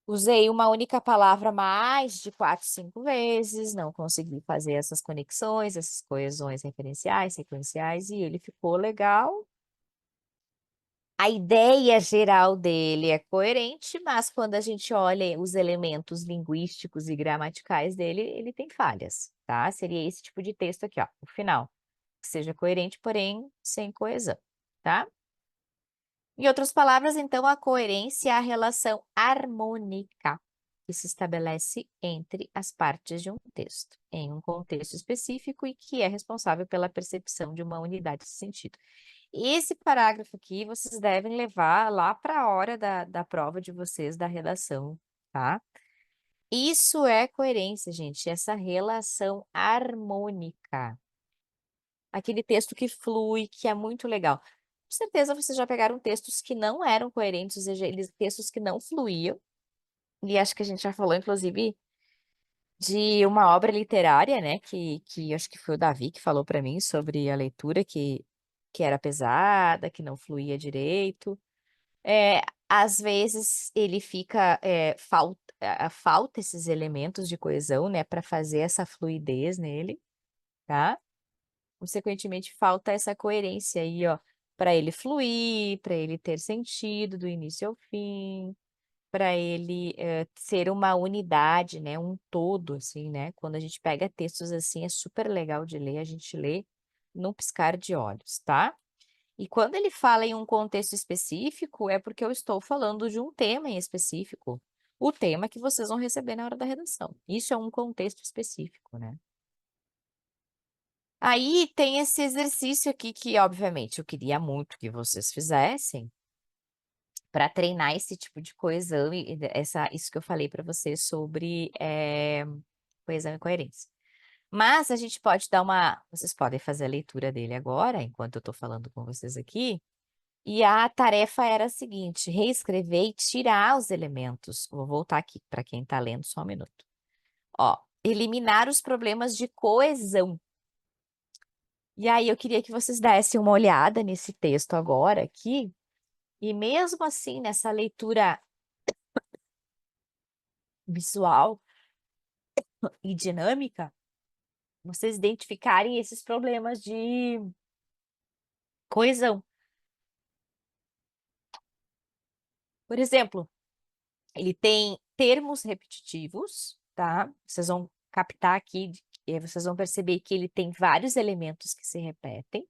Usei uma única palavra mais de 4, 5 vezes, não consegui fazer essas conexões, essas coesões referenciais, sequenciais, e ele ficou legal. A ideia geral dele é coerente, mas quando a gente olha os elementos linguísticos e gramaticais dele, ele tem falhas, tá? Seria esse tipo de texto aqui, ó, o final. Que seja coerente, porém sem coesão, tá? Em outras palavras, então, a coerência é a relação harmônica que se estabelece entre as partes de um texto, em um contexto específico e que é responsável pela percepção de uma unidade de sentido. Esse parágrafo aqui vocês devem levar lá para a hora da prova de vocês, da redação, tá? Isso é coerência, gente, essa relação harmônica. Aquele texto que flui, que é muito legal. Com certeza vocês já pegaram textos que não eram coerentes, ou seja, textos que não fluíam, e acho que a gente já falou, inclusive, de uma obra literária, né, que acho que foi o Davi que falou para mim sobre a leitura que era pesada, que não fluía direito. Às vezes ele fica, falta esses elementos de coesão, né, para fazer essa fluidez nele, tá? Consequentemente, falta essa coerência aí, ó, para ele fluir, para ele ter sentido do início ao fim, para ele ser uma unidade, né, um todo, assim, né? Quando a gente pega textos assim, é super legal de ler, a gente lê num piscar de olhos, tá? E quando ele fala em um contexto específico, é porque eu estou falando de um tema em específico. O tema que vocês vão receber na hora da redação. Isso é um contexto específico, né? Aí tem esse exercício aqui que, obviamente, eu queria muito que vocês fizessem para treinar esse tipo de coesão e isso que eu falei para vocês sobre coesão e coerência. Mas a gente pode dar uma. Vocês podem fazer a leitura dele agora, enquanto eu estou falando com vocês aqui. E a tarefa era a seguinte: reescrever e tirar os elementos. Vou voltar aqui para quem está lendo, só um minuto. Ó, eliminar os problemas de coesão. E aí eu queria que vocês dessem uma olhada nesse texto agora aqui, e mesmo assim, nessa leitura visual e dinâmica, vocês identificarem esses problemas de coesão. Por exemplo, ele tem termos repetitivos, tá? Vocês vão captar aqui, vocês vão perceber que ele tem vários elementos que se repetem.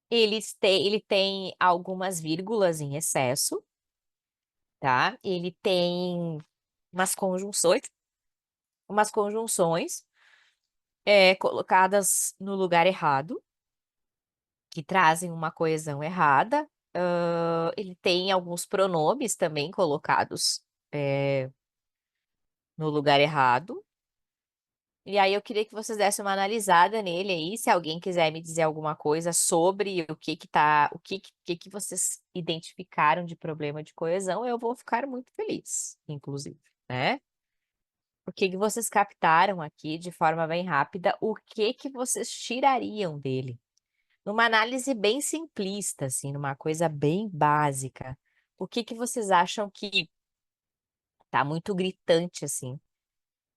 Ele tem algumas vírgulas em excesso, tá? Ele tem umas conjunções, umas conjunções colocadas no lugar errado, que trazem uma coesão errada. Ele tem alguns pronomes também colocados no lugar errado. E aí eu queria que vocês dessem uma analisada nele aí, se alguém quiser me dizer alguma coisa sobre o que vocês identificaram de problema de coesão, eu vou ficar muito feliz, inclusive, né? O que que vocês captaram aqui de forma bem rápida, o que que vocês tirariam dele? Numa análise bem simplista, assim, numa coisa bem básica, o que que vocês acham que tá muito gritante, assim,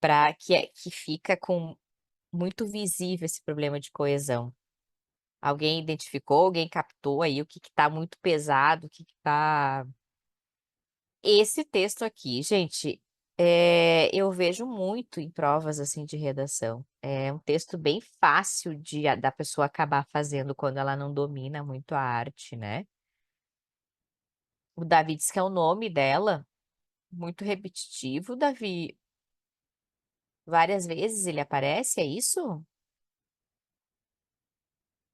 para que fica com muito visível esse problema de coesão? Alguém identificou, alguém captou aí o que que tá muito pesado, o que que tá... Esse texto aqui, gente, eu vejo muito em provas, assim, de redação. É um texto bem fácil da pessoa acabar fazendo quando ela não domina muito a arte, né? O Davi diz que é o nome dela, muito repetitivo, Davi. Várias vezes ele aparece, é isso?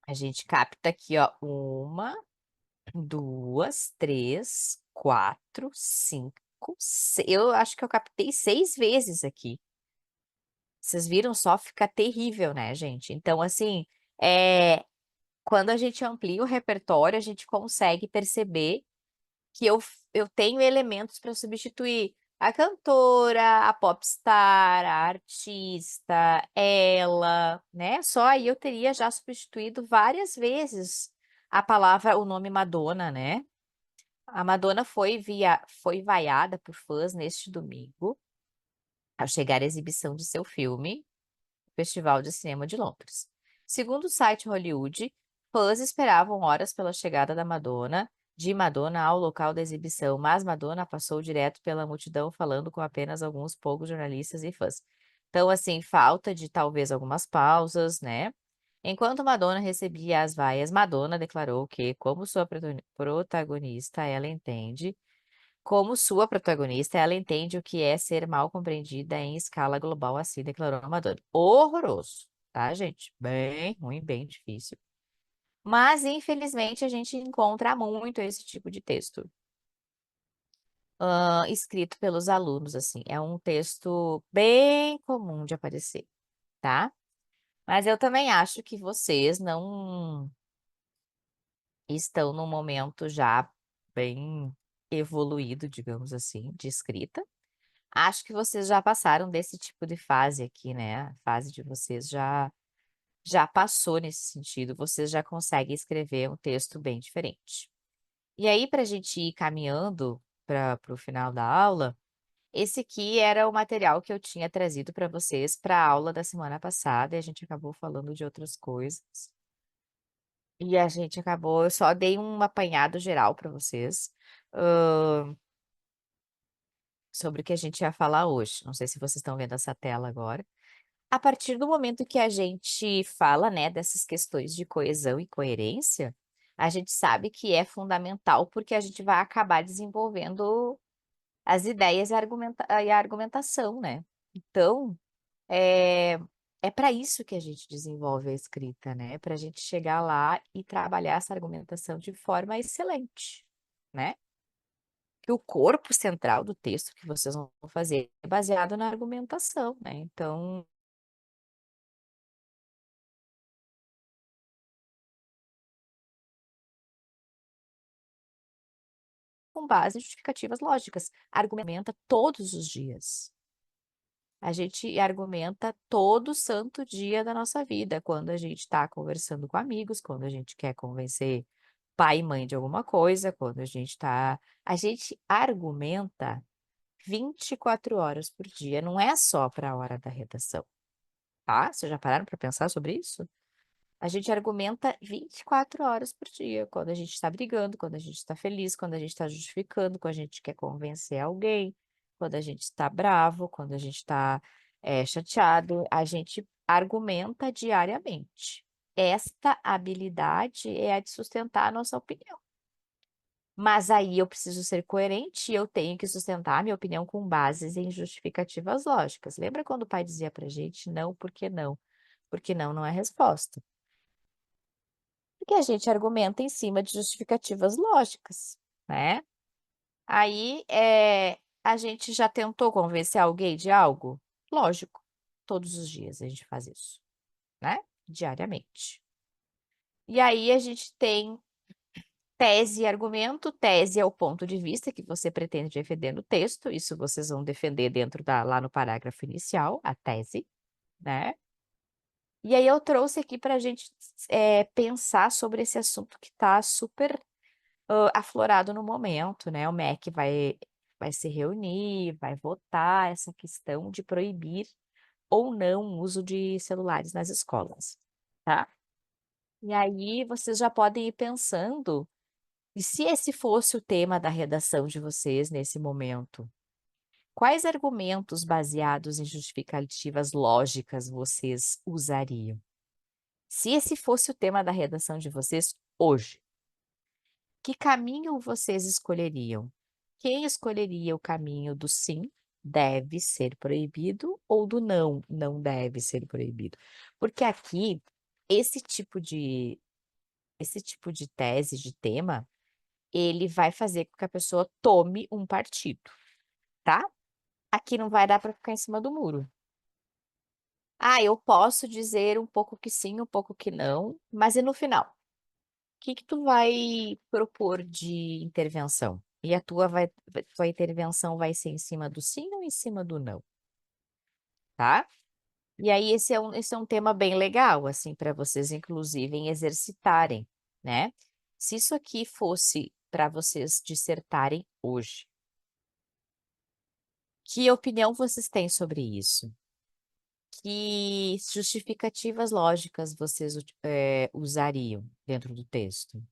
A gente capta aqui, ó, uma, duas, três, quatro, cinco, eu acho que eu captei 6 vezes aqui. Vocês viram só? Fica terrível, né, gente? Então, assim, é, quando a gente amplia o repertório, a gente consegue perceber que eu tenho elementos para substituir a cantora, a popstar, a artista, ela, né? Só aí eu teria já substituído várias vezes a palavra, o nome Madonna, né? A Madonna foi vaiada por fãs neste domingo, ao chegar à exibição de seu filme no Festival de Cinema de Londres. Segundo o site Hollywood, fãs esperavam horas pela chegada de Madonna ao local da exibição, mas Madonna passou direto pela multidão falando com apenas alguns poucos jornalistas e fãs. Então, assim, falta de talvez algumas pausas, né? Enquanto Madonna recebia as vaias, Madonna declarou que, como sua protagonista, ela entende ela entende o que é ser mal compreendida em escala global, assim declarou a Madonna. Horroroso, tá, gente? Bem ruim, bem difícil. Mas, infelizmente, a gente encontra muito esse tipo de texto, escrito pelos alunos, assim. É um texto bem comum de aparecer, tá? Mas eu também acho que vocês não estão num momento já bem evoluído, digamos assim, de escrita. Acho que vocês já passaram desse tipo de fase aqui, né? A fase de vocês já passou nesse sentido, vocês já conseguem escrever um texto bem diferente. E aí, para a gente ir caminhando para o final da aula, esse aqui era o material que eu tinha trazido para vocês para a aula da semana passada, e a gente acabou falando de outras coisas. E a gente acabou, eu só dei um apanhado geral para vocês, hã, sobre o que a gente ia falar hoje. Não sei se vocês estão vendo essa tela agora. A partir do momento que a gente fala, né, dessas questões de coesão e coerência, a gente sabe que é fundamental, porque a gente vai acabar desenvolvendo as ideias e a argumentação, né. Então, é é para isso que a gente desenvolve a escrita, né, para a gente chegar lá e trabalhar essa argumentação de forma excelente, né. Que o corpo central do texto que vocês vão fazer é baseado na argumentação, né, então com base em justificativas lógicas, argumenta todos os dias. A gente argumenta todo santo dia da nossa vida, quando a gente está conversando com amigos, quando a gente quer convencer pai e mãe de alguma coisa, quando a gente argumenta 24 horas por dia, não é só para a hora da redação, tá? Vocês já pararam para pensar sobre isso? A gente argumenta 24 horas por dia, quando a gente está brigando, quando a gente está feliz, quando a gente está justificando, quando a gente quer convencer alguém, quando a gente está bravo, quando a gente está, chateado, a gente argumenta diariamente. Esta habilidade é a de sustentar a nossa opinião. Mas aí eu preciso ser coerente e eu tenho que sustentar a minha opinião com bases em justificativas lógicas. Lembra quando o pai dizia pra gente: "Não, porque não?" Porque não é resposta. Porque a gente argumenta em cima de justificativas lógicas, né. Aí, a gente já tentou convencer alguém de algo? Lógico, todos os dias a gente faz isso, né, diariamente. E aí a gente tem tese e argumento. Tese é o ponto de vista que você pretende defender no texto, isso vocês vão defender dentro da lá no parágrafo inicial, a tese, né. E aí eu trouxe aqui para a gente, pensar sobre esse assunto que está super aflorado no momento, né, o MEC vai se reunir, vai votar essa questão de proibir ou não o uso de celulares nas escolas, tá. E aí vocês já podem ir pensando, e se esse fosse o tema da redação de vocês nesse momento, quais argumentos baseados em justificativas lógicas vocês usariam? Se esse fosse o tema da redação de vocês hoje, que caminho vocês escolheriam? Quem escolheria o caminho do sim, deve ser proibido, ou do não, não deve ser proibido? Porque aqui, esse tipo de esse tipo de tese, de tema, ele vai fazer com que a pessoa tome um partido, tá? Aqui não vai dar para ficar em cima do muro. Ah, eu posso dizer um pouco que sim, um pouco que não, mas e no final? Que tu vai propor de intervenção? E a tua intervenção vai ser em cima do sim ou em cima do não, tá? E aí esse é um tema bem legal, assim, para vocês inclusive exercitarem, né. Se isso aqui fosse para vocês dissertarem hoje, que opinião vocês têm sobre isso? Que justificativas lógicas vocês usariam dentro do texto?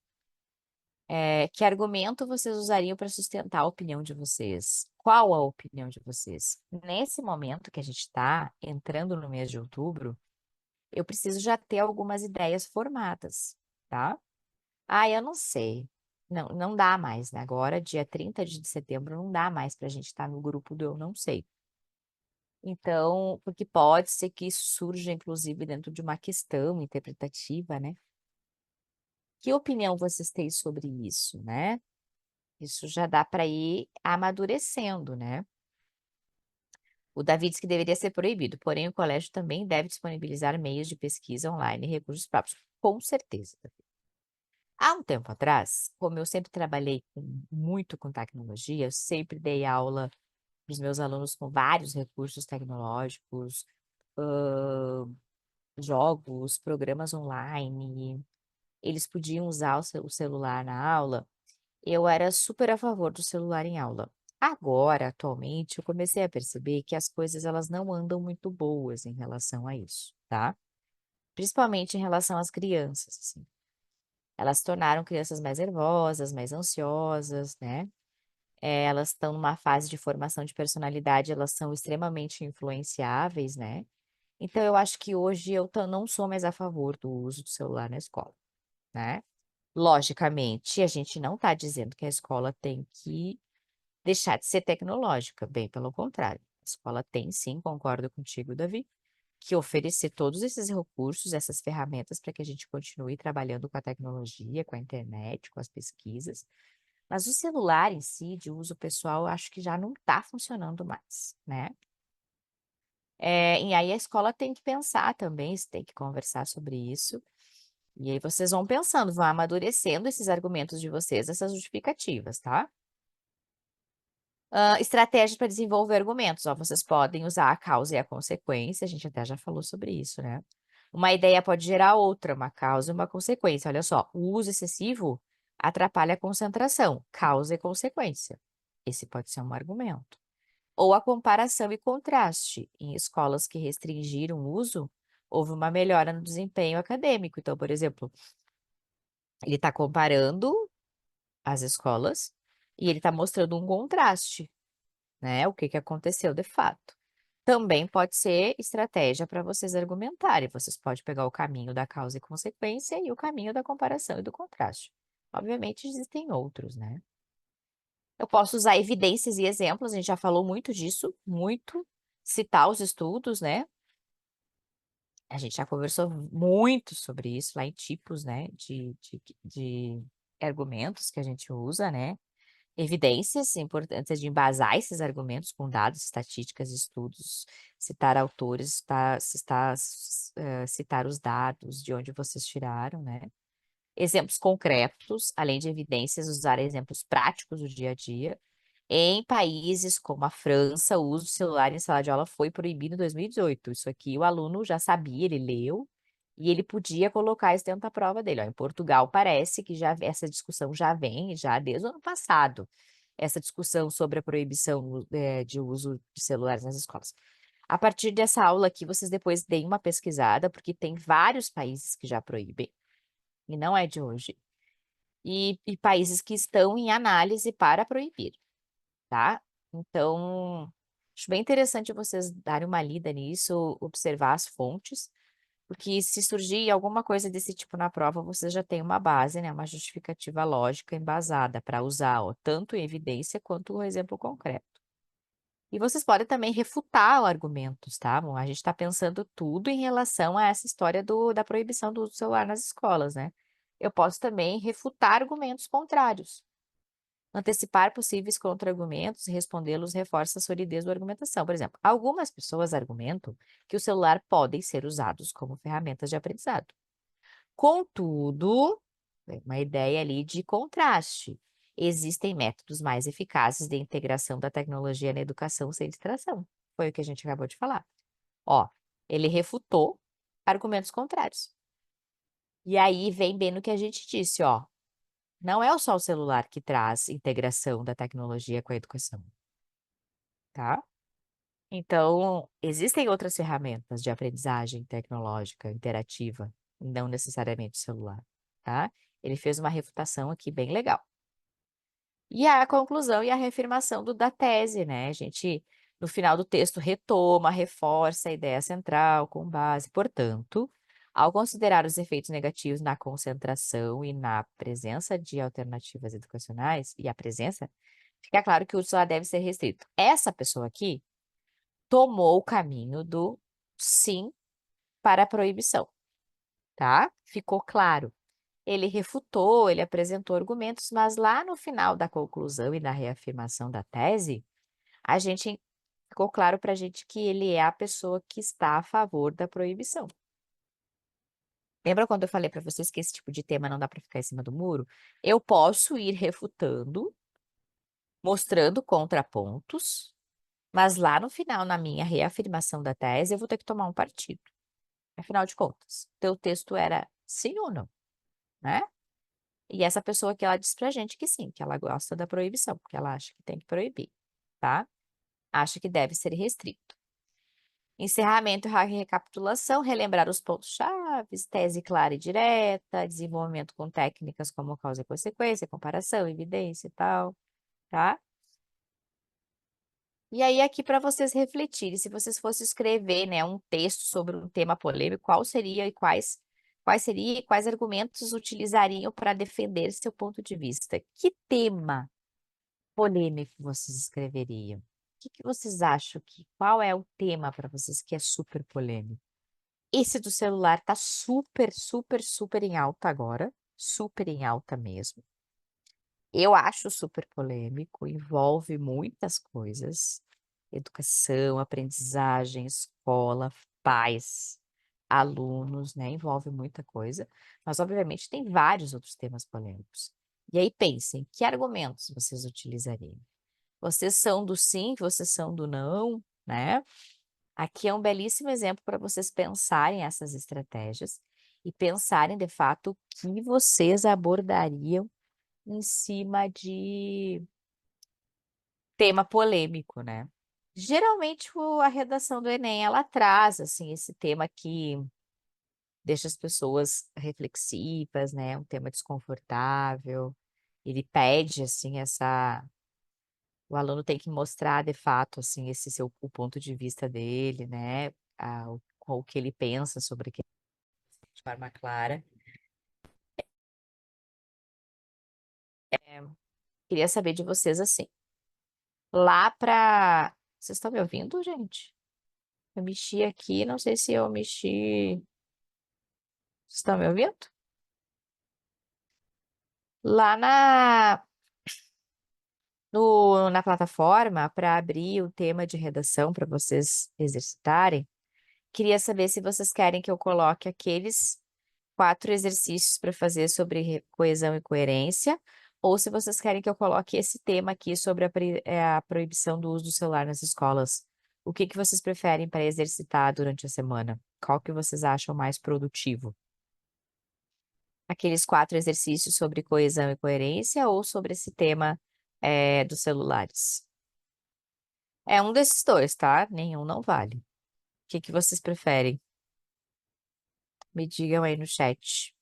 Que argumento vocês usariam para sustentar a opinião de vocês? Qual a opinião de vocês? Nesse momento que a gente está entrando no mês de outubro, eu preciso já ter algumas ideias formadas, tá? Ah, eu não sei. Não, não dá mais, né? Agora, dia 30 de setembro, não dá mais para a gente estar no grupo do eu não sei. Então, porque pode ser que isso surja, inclusive, dentro de uma questão interpretativa, né? Que opinião vocês têm sobre isso, né? Isso já dá para ir amadurecendo, né? O Davi diz que deveria ser proibido, porém o colégio também deve disponibilizar meios de pesquisa online e recursos próprios. Com certeza, Davi. Há um tempo atrás, como eu sempre trabalhei muito com tecnologia, eu sempre dei aula para os meus alunos com vários recursos tecnológicos, jogos, programas online. Eles podiam usar o celular na aula. Eu era super a favor do celular em aula. Agora, atualmente, eu comecei a perceber que as coisas elas não andam muito boas em relação a isso, tá? Principalmente em relação às crianças, assim. Elas se tornaram crianças mais nervosas, mais ansiosas, né? Elas estão numa fase de formação de personalidade, elas são extremamente influenciáveis, né? Então, eu acho que hoje eu não sou mais a favor do uso do celular na escola, né? Logicamente, a gente não está dizendo que a escola tem que deixar de ser tecnológica, bem pelo contrário. A escola tem sim, concordo contigo, Davi, que oferecer todos esses recursos, essas ferramentas para que a gente continue trabalhando com a tecnologia, com a internet, com as pesquisas. Mas o celular em si, de uso pessoal, eu acho que já não está funcionando mais, né? E aí a escola tem que pensar também, tem que conversar sobre isso. E aí vocês vão pensando, vão amadurecendo esses argumentos de vocês, essas justificativas, tá? Estratégias para desenvolver argumentos. Ó, vocês podem usar a causa e a consequência, a gente até já falou sobre isso, né? Uma ideia pode gerar outra, uma causa e uma consequência. Olha só, o uso excessivo atrapalha a concentração, causa e consequência. Esse pode ser um argumento. Ou a comparação e contraste. Em escolas que restringiram o uso, houve uma melhora no desempenho acadêmico. Então, por exemplo, ele está comparando as escolas e ele está mostrando um contraste, né? O que que aconteceu de fato. Também pode ser estratégia para vocês argumentarem. Vocês podem pegar o caminho da causa e consequência e o caminho da comparação e do contraste. Obviamente, existem outros, né? Eu posso usar evidências e exemplos, a gente já falou muito disso, muito, citar os estudos, né? A gente já conversou muito sobre isso lá em tipos, né, de argumentos que a gente usa, né? Evidências importantes de embasar esses argumentos com dados, estatísticas, estudos, citar autores, citar os dados de onde vocês tiraram, né? Exemplos concretos, além de evidências, usar exemplos práticos do dia a dia. Em países como a França, o uso do celular em sala de aula foi proibido em 2018. Isso aqui o aluno já sabia, ele leu e ele podia colocar isso dentro da prova dele. Ó, em Portugal parece que já essa discussão já vem já desde o ano passado, essa discussão sobre a proibição de uso de celulares nas escolas. A partir dessa aula aqui, vocês depois deem uma pesquisada, porque tem vários países que já proíbem, e não é de hoje, e países que estão em análise para proibir, tá? Então, acho bem interessante vocês darem uma lida nisso, observar as fontes, porque se surgir alguma coisa desse tipo na prova, vocês já têm uma base, né, uma justificativa lógica embasada para usar, ó, tanto em evidência quanto o exemplo concreto. E vocês podem também refutar argumentos, tá? Bom, a gente está pensando tudo em relação a essa história da proibição do uso do celular nas escolas, né? Eu posso também refutar argumentos contrários. Antecipar possíveis contra-argumentos e respondê-los reforça a solidez da argumentação. Por exemplo, algumas pessoas argumentam que o celular podem ser usados como ferramentas de aprendizado. Contudo, é uma ideia ali de contraste. Existem métodos mais eficazes de integração da tecnologia na educação sem distração. Foi o que a gente acabou de falar. Ó, ele refutou argumentos contrários. E aí vem bem no que a gente disse, ó. Não é só o celular que traz integração da tecnologia com a educação, tá? Então, existem outras ferramentas de aprendizagem tecnológica, interativa, não necessariamente celular, tá? Ele fez uma refutação aqui bem legal. E a conclusão e a reafirmação da tese, né? A gente, no final do texto, retoma, reforça a ideia central com base. Portanto, ao considerar os efeitos negativos na concentração e na presença de alternativas educacionais, e a presença, fica claro que o uso só deve ser restrito. Essa pessoa aqui tomou o caminho do sim para a proibição, tá? Ficou claro. ele refutou, ele apresentou argumentos, mas lá no final da conclusão e da reafirmação da tese, a gente ficou claro para a gente que ele é a pessoa que está a favor da proibição. Lembra quando eu falei para vocês que esse tipo de tema não dá para ficar em cima do muro? Eu posso ir refutando, mostrando contrapontos, mas lá no final, na minha reafirmação da tese, eu vou ter que tomar um partido. Afinal de contas, teu texto era sim ou não, né? E essa pessoa que ela disse pra gente que sim, que ela gosta da proibição, que ela acha que tem que proibir, tá? Acha que deve ser restrito. Encerramento e recapitulação, relembrar os pontos-chave, tese clara e direta, desenvolvimento com técnicas como causa e consequência, comparação, evidência e tal, tá? E aí, aqui para vocês refletirem, se vocês fossem escrever, né, um texto sobre um tema polêmico, qual seria e quais seria e quais argumentos utilizariam para defender seu ponto de vista? Que tema polêmico vocês escreveriam? O que que vocês acham qual é o tema para vocês que é super polêmico? Esse do celular tá super, super, super em alta agora, super em alta mesmo. Eu acho super polêmico, envolve muitas coisas: educação, aprendizagem, escola, pais, alunos, né? Envolve muita coisa, mas obviamente tem vários outros temas polêmicos. E aí pensem, que argumentos vocês utilizariam? Vocês são do sim, vocês são do não, né? Aqui é um belíssimo exemplo para vocês pensarem essas estratégias e pensarem de fato o que vocês abordariam em cima de tema polêmico, né? Geralmente a redação do Enem ela traz assim esse tema que deixa as pessoas reflexivas, né? Um tema desconfortável. Ele pede assim essa o aluno tem que mostrar de fato assim esse seu o ponto de vista dele, né? O que ele pensa sobre aquilo de forma clara. Queria saber de vocês assim. Lá para vocês estão me ouvindo, gente? Eu mexi aqui, não sei se eu mexi. Vocês estão me ouvindo? Lá na plataforma, para abrir o tema de redação para vocês exercitarem, queria saber se vocês querem que eu coloque aqueles 4 exercícios para fazer sobre coesão e coerência, ou se vocês querem que eu coloque esse tema aqui sobre a proibição do uso do celular nas escolas. O que que vocês preferem para exercitar durante a semana? Qual que vocês acham mais produtivo? Aqueles 4 exercícios sobre coesão e coerência ou sobre esse tema dos celulares? É um desses dois, tá? Nenhum não vale. O que que vocês preferem? Me digam aí no chat.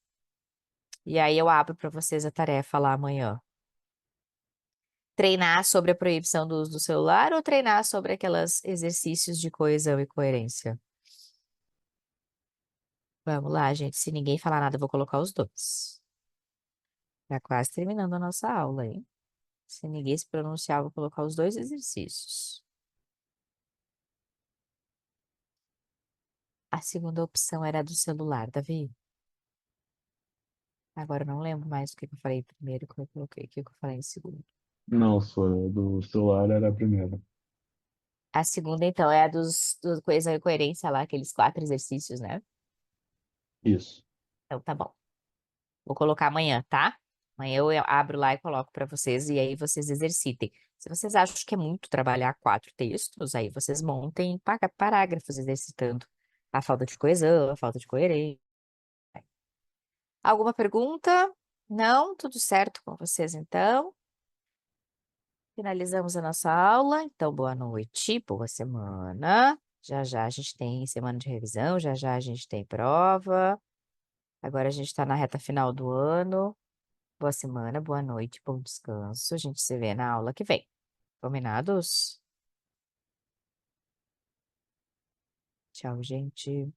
E aí eu abro para vocês a tarefa lá amanhã. Treinar sobre a proibição do uso do celular ou treinar sobre aqueles exercícios de coesão e coerência? Vamos lá, gente. Se ninguém falar nada, eu vou colocar os dois. Tá quase terminando a nossa aula, hein? Se ninguém se pronunciar, eu vou colocar os dois exercícios. A segunda opção era do celular, Davi. Agora eu não lembro mais o que que eu falei primeiro, o que eu coloquei, o que que eu falei em segundo. Não, sua do celular era a primeira. A segunda, então, é a do coesão e coerência lá, aqueles 4 exercícios, né? Isso. Então tá bom. Vou colocar amanhã, tá? Amanhã eu abro lá e coloco para vocês e aí vocês exercitem. Se vocês acham que é muito trabalhar 4 textos, aí vocês montem parágrafos exercitando a falta de coesão, a falta de coerência. Alguma pergunta? Não? Tudo certo com vocês então? Finalizamos a nossa aula. Então, boa noite, boa semana. Já já a gente tem semana de revisão, já já a gente tem prova. Agora a gente está na reta final do ano. Boa semana, boa noite, bom descanso. A gente se vê na aula que vem. Combinados? Tchau, gente.